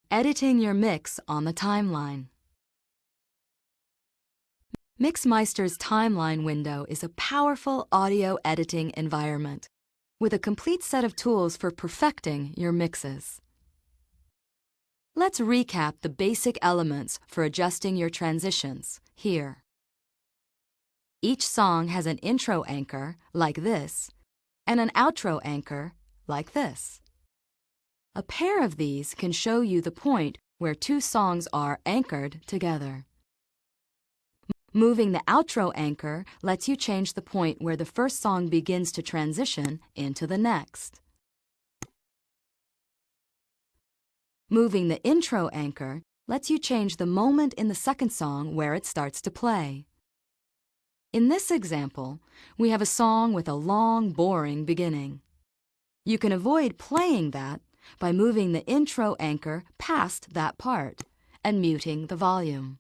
Editing your mix on the timeline. MixMeister's timeline window is a powerful audio editing environment with a complete set of tools for perfecting your mixes. Let's recap the basic elements for adjusting your transitions here. Each song has an intro anchor, like this, and an outro anchor, like this. A pair of these can show you the point where two songs are anchored together. Moving the outro anchor lets you change the point where the first song begins to transition into the next. Moving the intro anchor lets you change the moment in the second song where it starts to play. In this example, we have a song with a long, boring beginning. You can avoid playing that by moving the intro anchor past that part and muting the volume.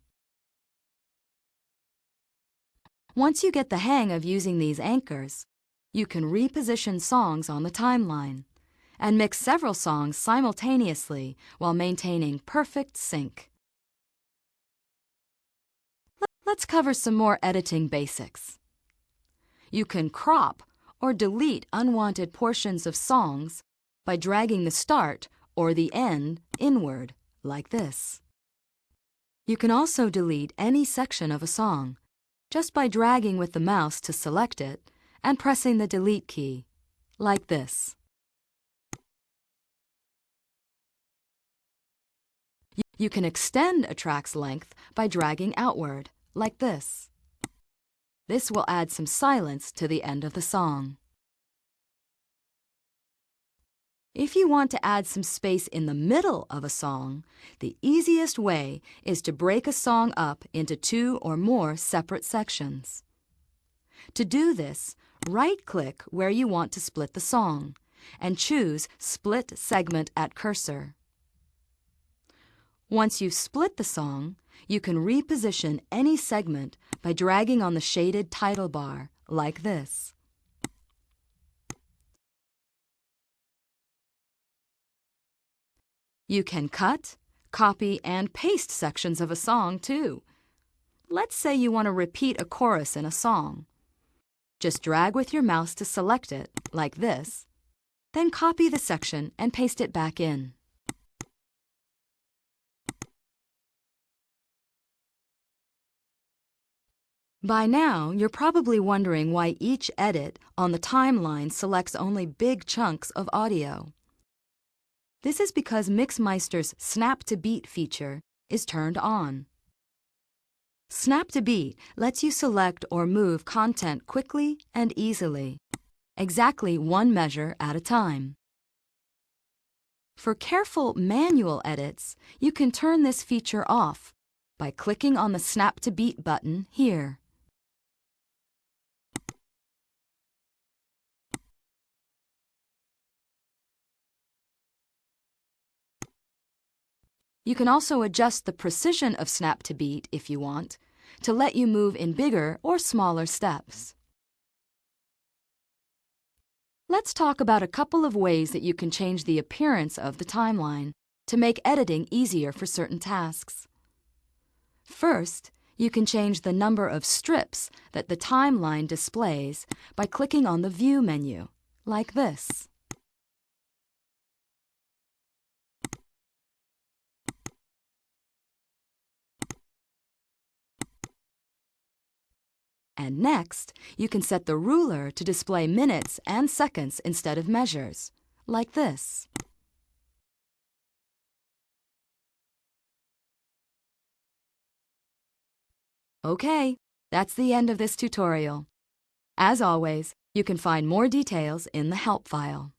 Once you get the hang of using these anchors, you can reposition songs on the timeline and mix several songs simultaneously while maintaining perfect sync. Let's cover some more editing basics. You can crop or delete unwanted portions of songs by dragging the start or the end inward, like this. You can also delete any section of a song just by dragging with the mouse to select it and pressing the delete key, like this. You can extend a track's length by dragging outward, like this. This will add some silence to the end of the song. If you want to add some space in the middle of a song, the easiest way is to break a song up into two or more separate sections. To do this, right-click where you want to split the song and choose Split Segment at Cursor. Once you've split the song, you can reposition any segment by dragging on the shaded title bar, like this. You can cut, copy, and paste sections of a song, too. Let's say you want to repeat a chorus in a song. Just drag with your mouse to select it, like this, then copy the section and paste it back in. By now, you're probably wondering why each edit on the timeline selects only big chunks of audio. This is because MixMeister's Snap to Beat feature is turned on. Snap to Beat lets you select or move content quickly and easily, exactly one measure at a time. For careful manual edits, you can turn this feature off by clicking on the Snap to Beat button here. You can also adjust the precision of Snap to Beat if you want, to let you move in bigger or smaller steps. Let's talk about a couple of ways that you can change the appearance of the timeline to make editing easier for certain tasks. First, you can change the number of strips that the timeline displays by clicking on the View menu, like this. And next, you can set the ruler to display minutes and seconds instead of measures, like this. Okay, that's the end of this tutorial. As always, you can find more details in the help file.